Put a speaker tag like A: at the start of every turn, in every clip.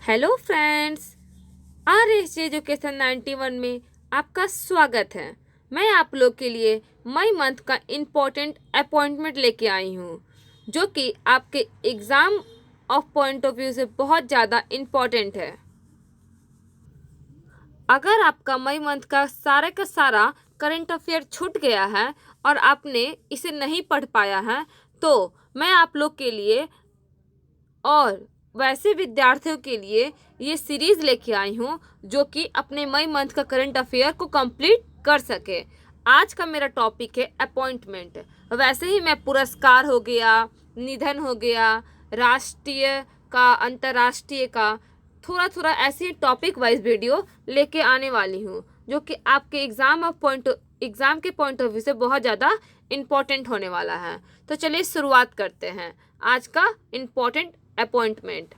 A: Hello friends, R S education 91 में आपका स्वागत है। मैं आप लोग के लिए मई मंथ का इम्पोर्टेंट अपॉइंटमेंट लेके आई हूँ, जो कि आपके exam of point of view से बहुत ज़्यादा इम्पोर्टेंट है। अगर आपका मई मंथ का सारा करंट अफेयर छूट गया है और आपने इसे नहीं पढ़ पाया है, तो मैं आप लोग के लिए और वैसे विद्यार्थियों के लिए ये सीरीज़ लेके आई हूँ जो कि अपने मई मंथ का करंट अफेयर को कंप्लीट कर सके। आज का मेरा टॉपिक है अपॉइंटमेंट। वैसे ही मैं पुरस्कार हो गया, निधन हो गया, राष्ट्रीय का, अंतर्राष्ट्रीय का, थोड़ा थोड़ा ऐसे ही टॉपिक वाइज वीडियो लेके आने वाली हूँ जो कि आपके एग्ज़ाम के पॉइंट ऑफ व्यू से बहुत ज़्यादा इम्पोर्टेंट होने वाला है। तो चलिए शुरुआत करते हैं आज का इम्पोर्टेंट अपॉइंटमेंट।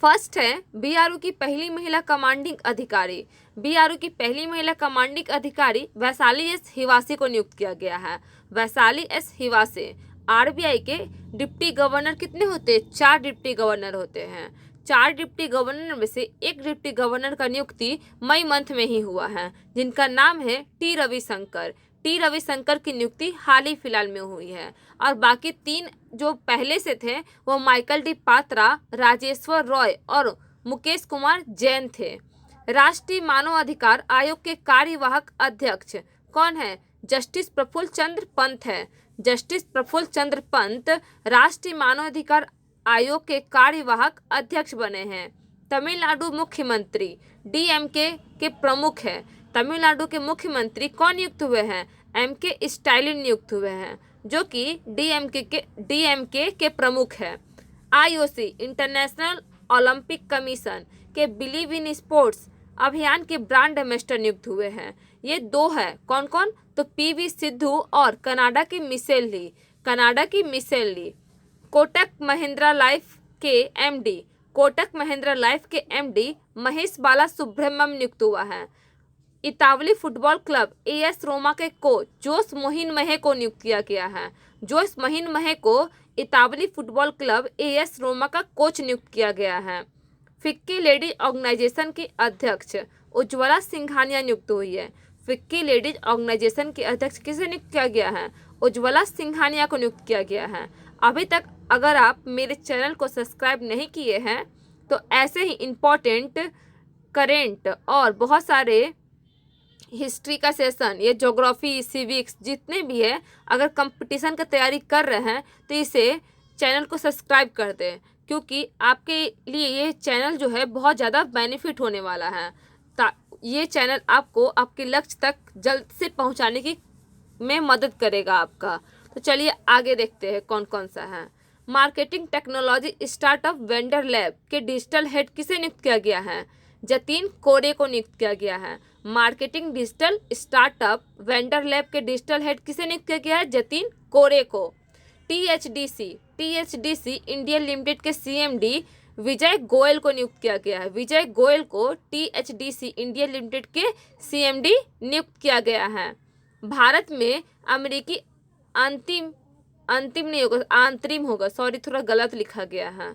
A: फर्स्ट है बीआरओ की पहली महिला कमांडिंग अधिकारी। बीआरओ की पहली महिला कमांडिंग अधिकारी वैशाली एस हिवासी को नियुक्त किया गया है। वैशाली एस हिवासी। आरबीआई के डिप्टी गवर्नर कितने होते हैं? 4 डिप्टी गवर्नर होते हैं। 4 डिप्टी गवर्नर में से एक डिप्टी गवर्नर का नियुक्ति मई मंथ में ही हुआ है, जिनका नाम है टी रविशंकर। टी रविशंकर की नियुक्ति हाल ही फिलहाल में हुई है। और बाकी 3 जो पहले से थे वो माइकल डी पात्रा, राजेश्वर रॉय और मुकेश कुमार जैन थे। राष्ट्रीय मानव अधिकार आयोग के कार्यवाहक अध्यक्ष कौन है? जस्टिस प्रफुल्ल चंद्र पंत है। जस्टिस प्रफुल्ल चंद्र पंत राष्ट्रीय मानवाधिकार आयोग के कार्यवाहक अध्यक्ष बने हैं। तमिलनाडु मुख्यमंत्री डीएमके के प्रमुख है। तमिलनाडु के मुख्यमंत्री कौन नियुक्त हुए हैं? एमके स्टालिन नियुक्त हुए हैं, जो कि डीएमके के प्रमुख है। आईओसी इंटरनेशनल ओलंपिक कमीशन के बिलीव इन स्पोर्ट्स अभियान के ब्रांड एम्बेसडर नियुक्त हुए हैं। ये 2 है। कौन कौन? तो पीवी सिद्धू और कनाडा की मिशेल ली। कनाडा की मिशेल ली। कोटक महिंद्रा लाइफ के एमडी कोटक महिंद्रा लाइफ के एमडी महेश बाला सुब्रह्मण्यम नियुक्त हुआ है। इतावली फुटबॉल क्लब एएस रोमा के कोच जोश मोहिन महे को नियुक्त किया गया है। जोश मोहिन महे को इतावली फुटबॉल क्लब एएस रोमा का कोच नियुक्त किया गया है। फिक्की लेडीज ऑर्गेनाइजेशन की अध्यक्ष उज्ज्वला सिंघानिया नियुक्त हुई है। फिक्की लेडीज ऑर्गेनाइजेशन के अध्यक्ष किसे नियुक्त किया गया है? उज्ज्वला सिंघानिया को नियुक्त किया गया है। अभी तक अगर आप मेरे चैनल को सब्सक्राइब नहीं किए हैं तो ऐसे ही इम्पोर्टेंट करेंट और बहुत सारे हिस्ट्री का सेशन, ये ज्योग्राफी, सिविक्स जितने भी है, अगर कंपटीशन का तैयारी कर रहे हैं तो इसे चैनल को सब्सक्राइब कर दें, क्योंकि आपके लिए ये चैनल जो है बहुत ज़्यादा बेनिफिट होने वाला है। ये चैनल आपको आपके लक्ष्य तक जल्द से पहुंचाने की में मदद करेगा आपका। तो चलिए आगे देखते हैं कौन कौन सा है। Marketing technology startup vendor lab के डिजिटल हेड किसे नियुक्त किया गया है? जतिन कोरे को नियुक्त किया गया है। Marketing digital startup vendor lab के डिजिटल हेड किसे नियुक्त किया गया है? जतिन कोरे को। टीएचडीसी इंडिया लिमिटेड के सीएमडी विजय गोयल को नियुक्त किया गया है। विजय गोयल को टीएचडीसी इंडिया लिमिटेड के सीएमडी नियुक्त किया गया है। भारत में अमेरिकी अंतिम नहीं होगा, आंतरिम होगा, सॉरी थोड़ा गलत लिखा गया है।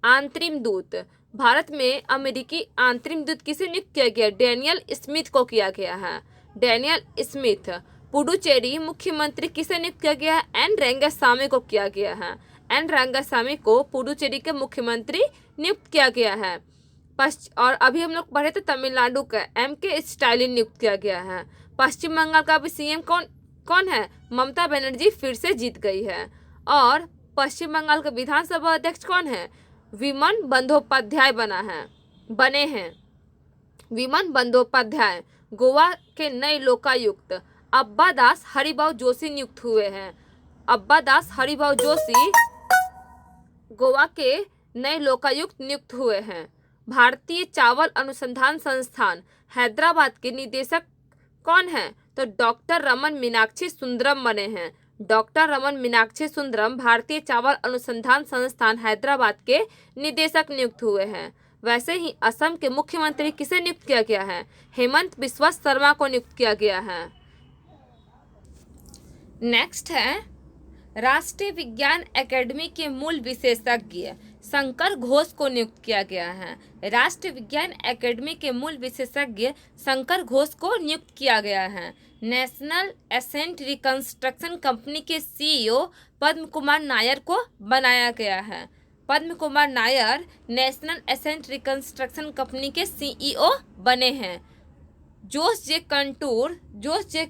A: आंतरिम दूत, भारत में अमेरिकी आंतरिम दूत किसे नियुक्त किया गया? डैनियल स्मिथ को किया गया है। Daniel Smith. पुडुचेरी मुख्यमंत्री किसे नियुक्त किया गया है? एन रंगासामी को किया गया है। एन रंगासामी को पुडुचेरी के मुख्यमंत्री नियुक्त किया गया है। और अभी हम लोग पढ़े थे तमिलनाडु का एमके स्टालिन नियुक्त किया गया है। पश्चिम बंगाल का अभी सीएम कौन है? ममता बनर्जी फिर से जीत गई है। और पश्चिम बंगाल का विधानसभा अध्यक्ष कौन है? विमन बंदोपाध्याय बने हैं। विमन बंदोपाध्याय। गोवा के नए लोकायुक्त अब्बा दास हरिभाऊ जोशी नियुक्त हुए हैं। अब्बा दास हरिभाऊ जोशी गोवा के नए लोकायुक्त नियुक्त हुए हैं। भारतीय चावल अनुसंधान संस्थान हैदराबाद के निदेशक कौन है? तो डॉक्टर रमन मीनाक्षी सुंदरम बने हैं। डॉक्टर रमन मीनाक्षी सुंदरम भारतीय चावल अनुसंधान संस्थान हैदराबाद के निदेशक नियुक्त हुए हैं। वैसे ही असम के मुख्यमंत्री किसे नियुक्त किया गया है? हेमंत बिस्वा शर्मा को नियुक्त किया गया है। नेक्स्ट है राष्ट्रीय विज्ञान एकेडमी के मूल विशेषज्ञ शंकर घोष को नियुक्त किया गया है। राष्ट्रीय विज्ञान एकेडमी के मूल विशेषज्ञ शंकर घोष को नियुक्त किया गया है। नेशनल एसेंट रिकंस्ट्रक्शन कंपनी के सीईओ पद्म कुमार नायर को बनाया गया है। Padma Kumar Nair national asset reconstruction company के सीईओ बने हैं। जोश जे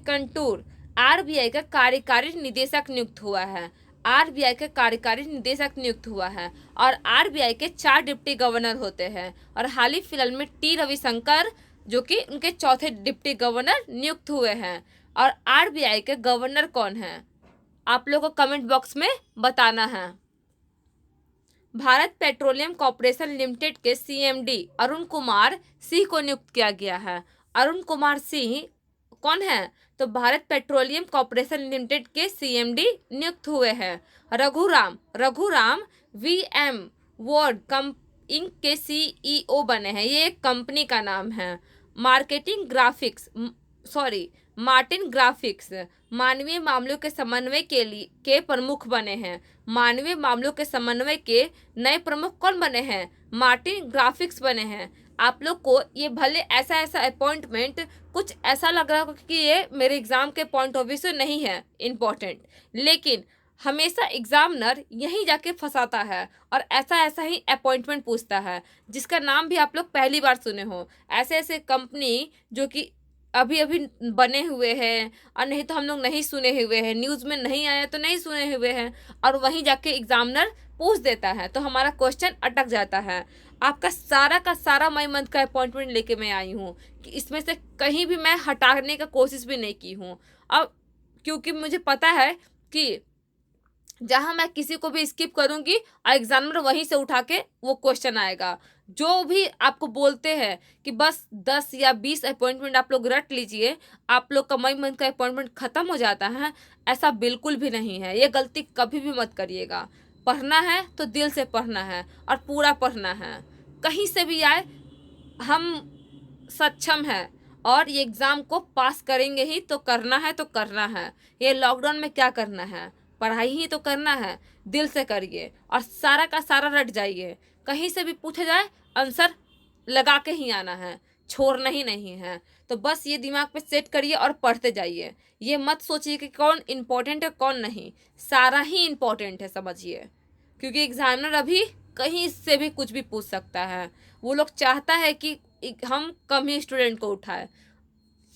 A: कंटूर आरबीआई का कार्यकारी निदेशक नियुक्त हुआ है। आरबीआई के कार्यकारी निदेशक नियुक्त हुआ है और आरबीआई के 4 डिप्टी गवर्नर होते हैं। और हाल ही फिलहाल में टी रविशंकर जो कि उनके चौथे डिप्टी गवर्नर नियुक्त हुए हैं। और आरबीआई के गवर्नर कौन हैं, आप लोगों को कमेंट बॉक्स में बताना है। भारत पेट्रोलियम कॉर्पोरेशन लिमिटेड के सीएमडी अरुण कुमार सिंह को नियुक्त किया गया है। अरुण कुमार सिंह कौन है, तो भारत पेट्रोलियम कॉर्पोरेशन लिमिटेड के सीएमडी नियुक्त हुए हैं। रघुराम वीएम वर्ड इंक के सीईओ बने हैं। ये एक कंपनी का नाम है। मार्टिन ग्राफिक्स मानवीय मामलों के समन्वय के प्रमुख बने हैं। मानवीय मामलों के समन्वय के नए प्रमुख कौन बने हैं, मार्टिन ग्राफिक्स बने हैं। आप लोग को ये भले ऐसा अपॉइंटमेंट कुछ ऐसा लग रहा होगा कि ये मेरे एग्जाम के पॉइंट ऑफ व्यू से नहीं है इम्पोर्टेंट, लेकिन हमेशा एग्जामिनर यहीं जाके फंसाता है और ऐसा ही अपॉइंटमेंट पूछता है जिसका नाम भी आप लोग पहली बार सुने हो। ऐसे कंपनी जो कि अभी बने हुए हैं और नहीं तो हम लोग नहीं सुने हुए हैं, न्यूज़ में नहीं आया तो नहीं सुने हुए हैं, और वहीं जाके एग्जामिनर पूछ देता है तो हमारा क्वेश्चन अटक जाता है। आपका सारा का सारा मई मंथ का अपॉइंटमेंट लेके मैं आई हूँ कि इसमें से कहीं भी मैं हटाने का कोशिश भी नहीं की हूँ। अब क्योंकि मुझे पता है कि जहाँ मैं किसी को भी स्किप करूँगी और एग्जामिनर वहीं से उठा के वो क्वेश्चन आएगा। जो भी आपको बोलते हैं कि बस 10 या 20 अपॉइंटमेंट आप लोग रट लीजिए, आप लोग का मई मंथ का अपॉइंटमेंट ख़त्म हो जाता है, ऐसा बिल्कुल भी नहीं है। ये गलती कभी भी मत करिएगा। पढ़ना है तो दिल से पढ़ना है और पूरा पढ़ना है। कहीं से भी आए हम सक्षम हैं और ये एग्ज़ाम को पास करेंगे ही, तो करना है तो करना है। ये लॉकडाउन में क्या करना है, पढ़ाई ही तो करना है। दिल से करिए और सारा का सारा रट जाइए। कहीं से भी पूछा जाए आंसर लगा के ही आना है, छोड़ना ही नहीं है। तो बस ये दिमाग पे सेट करिए और पढ़ते जाइए। ये मत सोचिए कि कौन इम्पोर्टेंट है कौन नहीं, सारा ही इम्पोर्टेंट है समझिए। क्योंकि एग्जामिनर अभी कहीं से भी कुछ भी पूछ सकता है। वो लोग चाहता है कि हम कम ही स्टूडेंट को उठाए,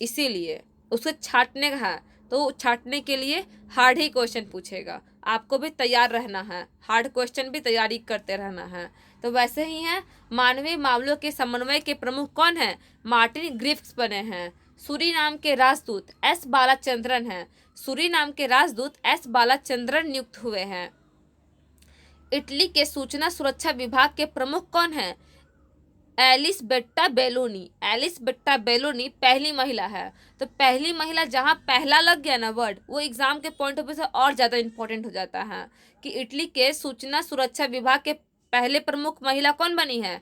A: इसीलिए उसे छांटने का है तो छांटने के लिए हार्ड ही क्वेश्चन पूछेगा। आपको भी तैयार रहना है, हार्ड क्वेश्चन भी तैयारी करते रहना है। तो वैसे ही है, मानवीय मामलों के समन्वय के प्रमुख कौन है, मार्टिन ग्रिफ्स बने हैं। सूरीनाम के राजदूत एस बालाचंद्रन हैं। सूरीनाम के राजदूत एस बालाचंद्रन नियुक्त हुए हैं। इटली के सूचना सुरक्षा विभाग के प्रमुख कौन हैं, एलिसबेट्टा बेलोनी पहली महिला है। तो पहली महिला, जहाँ पहला लग गया ना वर्ड, वो एग्जाम के पॉइंट ऑफ व्यू से और ज़्यादा इंपॉर्टेंट हो जाता है कि इटली के सूचना सुरक्षा विभाग के पहले प्रमुख महिला कौन बनी है,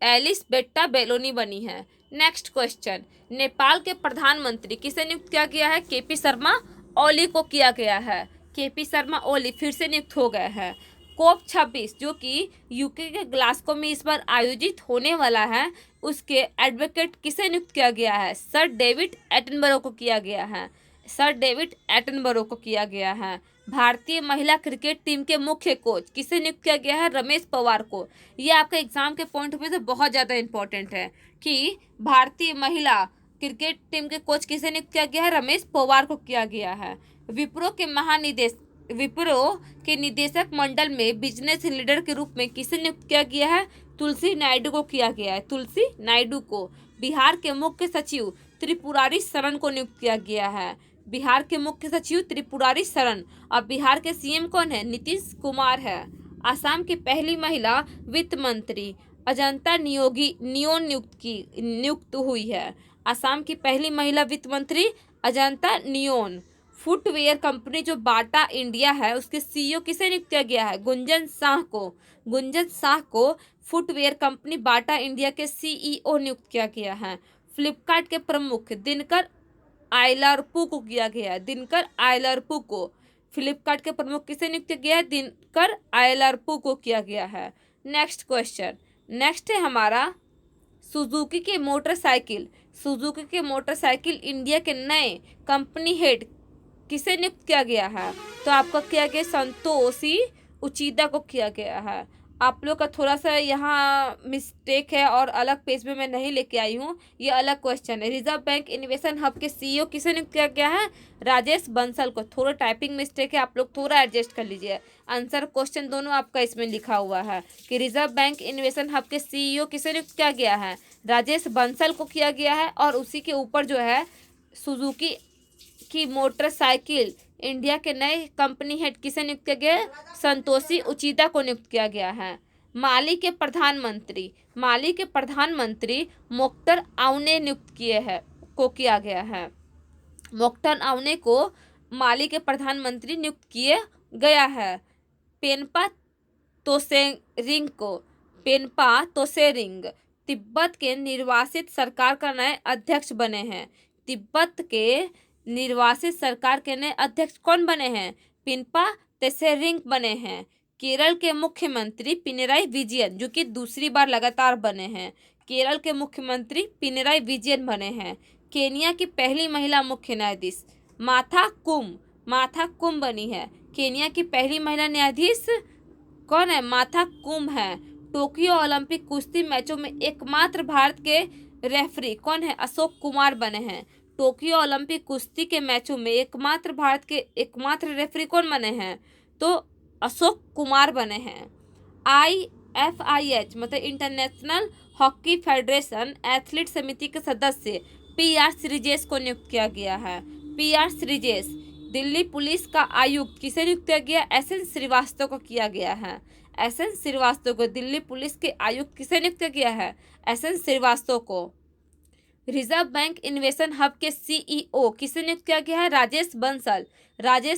A: एलिसबेट्टा बेलोनी बनी है। नेक्स्ट क्वेश्चन, नेपाल के प्रधानमंत्री किसे नियुक्त किया गया है, केपी शर्मा ओली को किया गया है। केपी शर्मा ओली फिर से नियुक्त हो गए हैं। कोप 26 जो कि यूके के ग्लासगो में इस बार आयोजित होने वाला है, उसके एडवोकेट किसे नियुक्त किया गया है, सर डेविड एटनबरो को किया गया है। सर डेविड एटनबरो को किया गया है। भारतीय महिला क्रिकेट टीम के मुख्य कोच किसे नियुक्त किया गया है, रमेश पवार को। ये आपका एग्जाम के पॉइंट ऑफ व्यू से बहुत ज़्यादा इंपॉर्टेंट है कि भारतीय महिला क्रिकेट टीम के कोच किसे नियुक्त किया गया है, रमेश पवार को किया गया है। विप्रो के निदेशक मंडल में बिजनेस लीडर के रूप में किसे नियुक्त किया गया है, तुलसी नायडू को किया गया है। तुलसी नायडू को। बिहार के मुख्य सचिव त्रिपुरारी शरण को नियुक्त किया गया है। बिहार के मुख्य सचिव त्रिपुरारी शरण। और बिहार के सीएम कौन है, नीतीश कुमार है। असम की पहली महिला वित्त मंत्री अजंता नियोन नियुक्त हुई है। असम की पहली महिला वित्त मंत्री अजंता नियोन। फुटवेयर कंपनी जो बाटा इंडिया है, उसके सीईओ किसे नियुक्त किया गया है, गुंजन शाह को फुटवेयर कंपनी बाटा इंडिया के सीईओ नियुक्त किया गया है। फ्लिपकार्ट के प्रमुख दिनकर आयलरपू को किया गया है। दिनकर आयलरपू को फ्लिपकार्ट के प्रमुख किसे नियुक्त किया है? दिनकर आयलरपू को किया गया है। नेक्स्ट क्वेश्चन, नेक्स्ट है हमारा सुजुकी के मोटरसाइकिल। सुजुकी के मोटरसाइकिल इंडिया के नए कंपनी हेड किसे नियुक्त किया गया है? तो आपका किया गया संतोषी उचिदा को किया गया है। आप लोग का थोड़ा सा यहाँ मिस्टेक है और अलग पेज में मैं नहीं लेके आई हूँ, ये अलग क्वेश्चन है। रिजर्व बैंक इन्वेस्टमेंट हब के सीईओ किसे नियुक्त किया गया है? राजेश बंसल को। थोड़ा टाइपिंग मिस्टेक है, आप लोग थोड़ा एडजस्ट कर लीजिए। आंसर क्वेश्चन दोनों आपका इसमें लिखा हुआ है कि रिजर्व बैंक इन्वेस्टमेंट हब के सीईओ किसे नियुक्त किया गया है? राजेश बंसल को किया गया है। और उसी के ऊपर जो है सुजुकी की मोटरसाइकिल इंडिया के नए कंपनी हेड किसे नियुक्त किया गया? संतोषी उचिदा को नियुक्त किया गया है। माली के प्रधानमंत्री मोख्तर आउने नियुक्त किया गया है। मोख्तर आउने को माली के प्रधानमंत्री नियुक्त किए गया है। पेनपा तोसेरिंग तिब्बत के निर्वासित सरकार का नए अध्यक्ष बने हैं। तिब्बत के निर्वासित सरकार के नए अध्यक्ष कौन बने हैं? पेनपा तोसेरिंग बने हैं। केरल के मुख्यमंत्री पिनराई विजयन, जो कि दूसरी बार लगातार बने हैं। केरल के मुख्यमंत्री पिनराई विजयन बने हैं। केनिया की पहली महिला मुख्य न्यायाधीश माथा कुम बनी है। केनिया की पहली महिला न्यायाधीश कौन है? माथा कुम है। टोक्यो ओलंपिक कुश्ती मैचों में एकमात्र भारत के रेफरी कौन है? अशोक कुमार बने हैं। टोक्यो ओलंपिक कुश्ती के मैचों में एकमात्र भारत के एकमात्र रेफरी कौन बने हैं? तो अशोक कुमार बने हैं। IFIH मतलब इंटरनेशनल हॉकी फेडरेशन एथलीट समिति के सदस्य PR श्रीजेश को नियुक्त किया गया है। PR श्रीजेश। दिल्ली पुलिस का आयुक्त किसे नियुक्त किया गया? SN श्रीवास्तव को किया गया है। SN श्रीवास्तव को दिल्ली पुलिस के आयुक्त किसे नियुक्त किया गया है? SN श्रीवास्तव को। रिजर्व बैंक इन्वेस्टमेंट हब के CEO किसे नियुक्त किया गया है? राजेश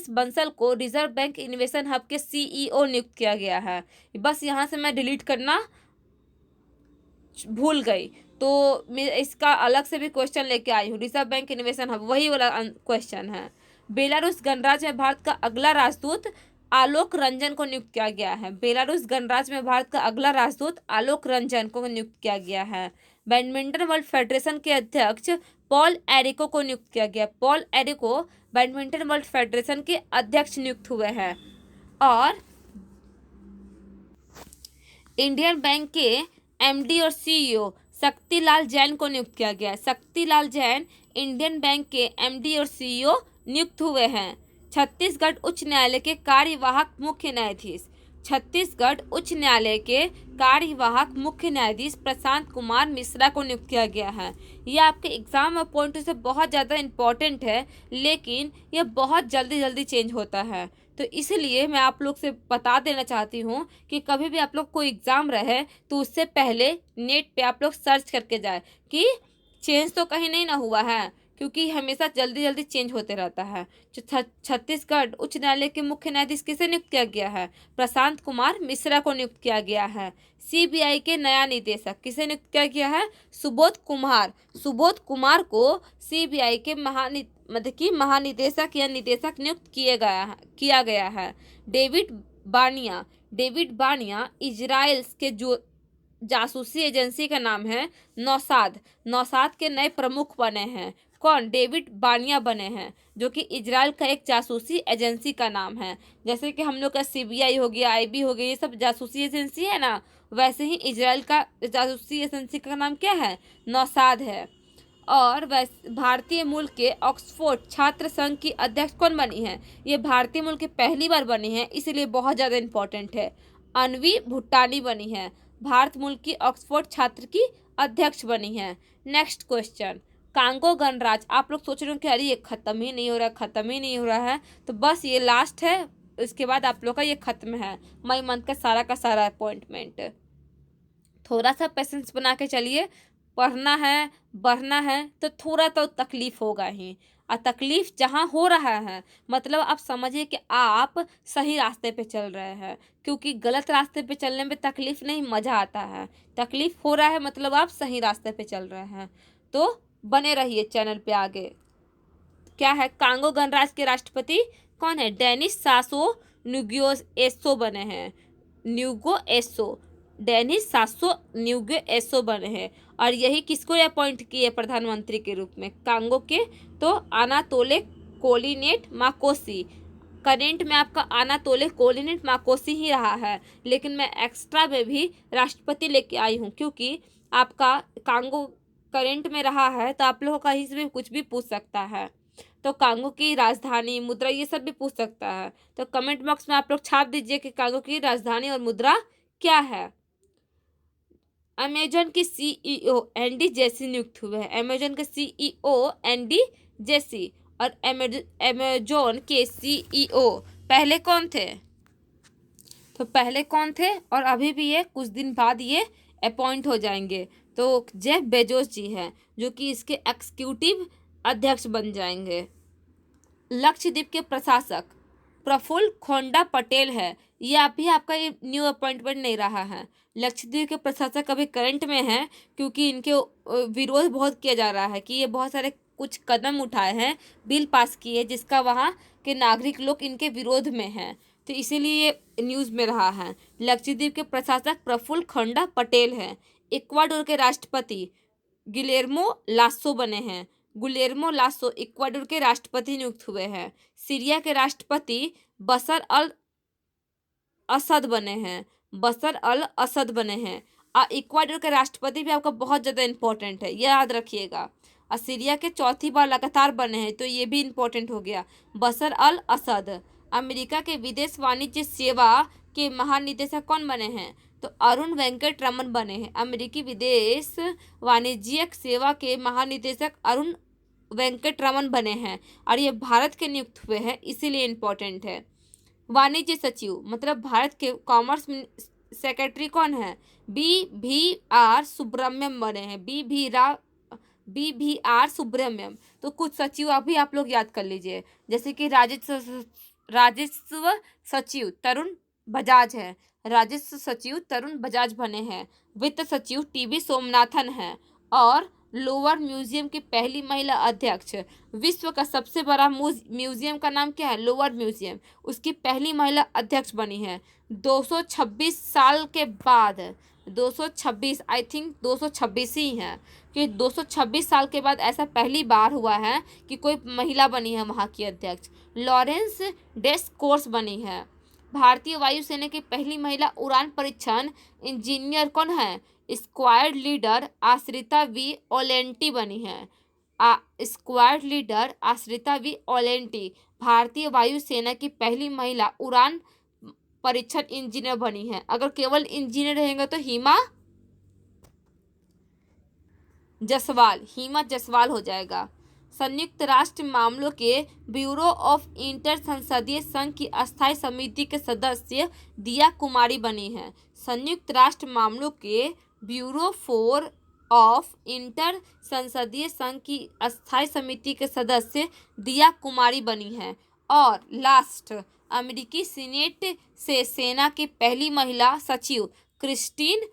A: बंसल को रिजर्व बैंक इन्वेस्टमेंट हब के CEO नियुक्त किया गया है। बस यहाँ से मैं डिलीट करना भूल गई, तो मैं इसका अलग से भी क्वेश्चन लेके आई हूँ। रिजर्व बैंक इन्वेस्टमेंट हब वही वाला क्वेश्चन है। बेलारूस गणराज्य में भारत का अगला राजदूत आलोक रंजन को नियुक्त किया गया है। बेलारूस गणराज्य में भारत का अगला राजदूत आलोक रंजन को नियुक्त किया गया है। बैडमिंटन वर्ल्ड फेडरेशन के अध्यक्ष पॉल एरिको को नियुक्त किया गया। पॉल एरिको बैडमिंटन वर्ल्ड फेडरेशन के अध्यक्ष नियुक्त हुए हैं। और इंडियन बैंक के MD और CEO शक्तिलाल जैन को नियुक्त किया गया। शक्तिलाल जैन इंडियन बैंक के MD और CEO नियुक्त हुए हैं। छत्तीसगढ़ उच्च न्यायालय के कार्यवाहक मुख्य न्यायाधीश छत्तीसगढ़ उच्च न्यायालय के कार्यवाहक मुख्य न्यायाधीश प्रशांत कुमार मिश्रा को नियुक्त किया गया है। यह आपके एग्जाम पॉइंट से बहुत ज़्यादा इम्पोर्टेंट है, लेकिन यह बहुत जल्दी चेंज होता है, तो इसलिए मैं आप लोग से बता देना चाहती हूँ कि कभी भी आप लोग कोई एग्ज़ाम रहे तो उससे पहले नेट पे आप लोग सर्च करके जाए कि चेंज तो कहीं नहीं ना हुआ है, क्योंकि हमेशा जल्दी चेंज होते रहता है। छत्तीसगढ़ उच्च न्यायालय के मुख्य न्यायाधीश किसे नियुक्त किया गया है? प्रशांत कुमार मिश्रा को नियुक्त किया गया है। CBI के नया निदेशक किसे नियुक्त किया गया है? सुबोध कुमार को CBI के महानिदेशक या निदेशक नियुक्त किया गया है। डेविड बानिया इजराइल के जो जासूसी एजेंसी का नाम है नौसाद के नए प्रमुख बने हैं। कौन? डेविड बानिया बने हैं, जो कि इजराइल का एक जासूसी एजेंसी का नाम है। जैसे कि हम लोग का CBI हो गया, IB हो गया, ये सब जासूसी एजेंसी है ना, वैसे ही इजराइल का जासूसी एजेंसी का नाम क्या है? नौसाद है। और भारतीय मूल के ऑक्सफोर्ड छात्र संघ की अध्यक्ष कौन बनी है? ये भारतीय मूल की पहली बार बनी है, इसलिए बहुत ज़्यादा इम्पोर्टेंट है। अन्वी भुट्टानी बनी है, भारत मूल की ऑक्सफोर्ड छात्र की अध्यक्ष बनी है। नेक्स्ट क्वेश्चन, कांगो गणराज्य। आप लोग सोच रहे हो कि अरे ये खत्म ही नहीं हो रहा है, तो बस ये लास्ट है, इसके बाद आप लोग का ये खत्म है मई मंथ का सारा अपॉइंटमेंट। थोड़ा सा पेशेंस बना के चलिए, पढ़ना है बढ़ना है तो थोड़ा तो तकलीफ होगा ही, और तकलीफ जहाँ हो रहा है मतलब आप समझिए कि आप सही रास्ते पे चल रहे हैं, क्योंकि गलत रास्ते पे चलने में तकलीफ नहीं, मज़ा आता है। तकलीफ हो रहा है मतलब आप सही रास्ते पे चल रहे हैं, तो बने रहिए चैनल पे। आगे क्या है? कांगो गणराज्य के राष्ट्रपति कौन है? डेनिस सासो न्यूगोएसो बने हैं, न्यूगोएसो, डेनिस सासो न्यूगोएसो बने हैं। और यही किसको अपॉइंट किए प्रधानमंत्री के रूप में? कांगो के। तो अनातोले कोलिनेट माकोसी, करेंट में आपका अनातोले कोलिनेट माकोसी ही रहा है, लेकिन मैं एक्स्ट्रा में भी राष्ट्रपति लेके आई हूँ, क्योंकि आपका कांगो करेंट में रहा है तो आप लोगों का इसमें कुछ भी पूछ सकता है। तो कांगो की राजधानी, मुद्रा, ये सब भी पूछ सकता है। तो कमेंट बॉक्स में आप लोग छाप दीजिए कि कांगो की राजधानी और मुद्रा क्या है। अमेजन के सीईओ एंडी जेसी नियुक्त हुए हैं। अमेजन के सीईओ एंडी जेसी और अमेजोन के सीईओ पहले कौन थे? तो पहले कौन थे और अभी भी ये कुछ दिन बाद ये अपॉइंट हो जाएंगे। तो जेफ बेजोस जी हैं जो कि इसके एग्जीक्यूटिव अध्यक्ष बन जाएंगे। लक्षद्वीप के प्रशासक प्रफुल्ल खोंडा पटेल है। ये अभी आपका ये न्यू अपॉइंटमेंट नहीं रहा है। लक्षद्वीप के प्रशासक अभी करंट में हैं, क्योंकि इनके विरोध बहुत किया जा रहा है कि ये बहुत सारे कुछ कदम उठाए हैं, बिल पास किए, जिसका वहाँ के नागरिक लोग इनके विरोध में हैं, तो इसीलिए ये न्यूज़ में रहा है। लक्षद्वीप के प्रशासक प्रफुल्ल खोंडा पटेल हैं। इक्वाडोर के राष्ट्रपति गिलेर्मो लासो बने हैं। गुलेर्मो लासो इक्वाडोर के राष्ट्रपति नियुक्त हुए हैं। सीरिया के राष्ट्रपति बशर अल असद बने हैं। बशर अल असद बने हैं। इक्वाडोर के राष्ट्रपति भी आपका बहुत ज़्यादा इंपॉर्टेंट है, याद रखिएगा। और सीरिया के चौथी बार लगातार बने हैं, तो ये भी इंपॉर्टेंट हो गया, बशर अल असद। अमेरिका के विदेश वाणिज्य सेवा के महानिदेशक कौन बने हैं? तो अरुण वेंकट रमन बने हैं। अमेरिकी विदेश वाणिज्यिक सेवा के महानिदेशक अरुण वेंकट रमन बने हैं और ये भारत के नियुक्त हुए हैं, इसीलिए इम्पोर्टेंट है। वाणिज्य सचिव मतलब भारत के कॉमर्स सेक्रेटरी कौन है? BVR सुब्रमण्यम बने हैं। BVR सुब्रमण्यम। तो कुछ सचिव अभी आप लोग याद कर लीजिए, जैसे कि राजस्व सचिव तरुण बजाज है। राजस्व सचिव तरुण बजाज बने हैं। वित्त सचिव TB सोमनाथन हैं। और लोअर म्यूजियम की पहली महिला अध्यक्ष, विश्व का सबसे बड़ा म्यूजियम का नाम क्या है? लोअर म्यूजियम, उसकी पहली महिला अध्यक्ष बनी है। 226 साल के बाद, 226, आई थिंक 226 ही हैं, कि 226 साल के बाद ऐसा पहली बार हुआ है कि कोई महिला बनी है वहाँ की अध्यक्ष। लॉरेंस डेस्कोर्स बनी है। भारतीय वायुसेना की पहली महिला उड़ान परीक्षण इंजीनियर कौन है? स्क्वाड लीडर आश्रिता वी ओलेंटी बनी है। स्क्वाड लीडर आश्रिता वी ओलेंटी भारतीय वायुसेना की पहली महिला उड़ान परीक्षण इंजीनियर बनी है। अगर केवल इंजीनियर रहेंगे तो हिमा जसवाल हो जाएगा। संयुक्त राष्ट्र मामलों के ब्यूरो ऑफ इंटर संसदीय संघ की अस्थायी समिति के सदस्य दिया कुमारी बनी है। संयुक्त राष्ट्र मामलों के ब्यूरो ऑफ इंटर संसदीय संघ की अस्थायी समिति के सदस्य दिया कुमारी बनी है। और लास्ट, अमेरिकी सीनेट से सेना की पहली महिला सचिव क्रिस्टीन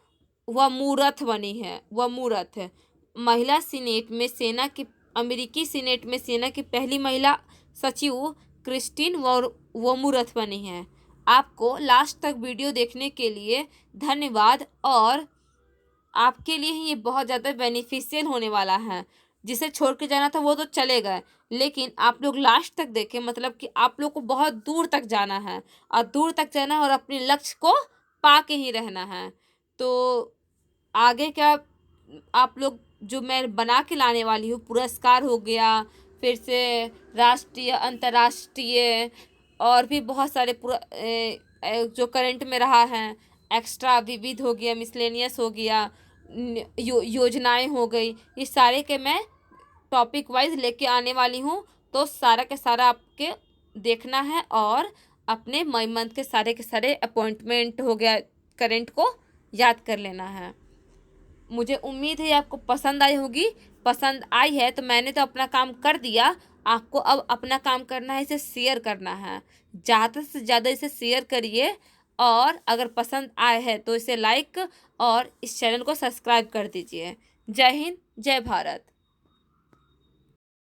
A: वमूरथ बनी है। वमूरथ महिला सीनेट में सेना की, अमेरिकी सीनेट में सेना की पहली महिला सचिव क्रिस्टीन वमूरथ बनी है। आपको लास्ट तक वीडियो देखने के लिए धन्यवाद। और आपके लिए ही ये बहुत ज़्यादा बेनिफिशियल होने वाला है। जिसे छोड़ के जाना था वो तो चले गए, लेकिन आप लोग लास्ट तक देखें, मतलब कि आप लोग को बहुत दूर तक जाना है, और दूर तक जाना है और अपने लक्ष्य को पा के ही रहना है। तो आगे क्या आप लोग जो मैं बना के लाने वाली हूँ, पुरस्कार हो गया, फिर से राष्ट्रीय अंतर्राष्ट्रीय और भी बहुत सारे जो करंट में रहा है, एक्स्ट्रा विविध हो गया, मिसलेनियस हो गया, योजनाएं हो गई, ये सारे के मैं टॉपिक वाइज लेके आने वाली हूँ। तो सारा के सारा आपके देखना है और अपने मई मंथ के सारे अपॉइंटमेंट हो गया करंट को याद कर लेना है। मुझे उम्मीद है आपको पसंद आई होगी। पसंद आई है तो मैंने तो अपना काम कर दिया, आपको अब अपना काम करना है, इसे शेयर करना है। ज़्यादा से ज़्यादा इसे शेयर करिए, और अगर पसंद आए है तो इसे लाइक और इस चैनल को सब्सक्राइब कर दीजिए। जय हिंद, जय भारत।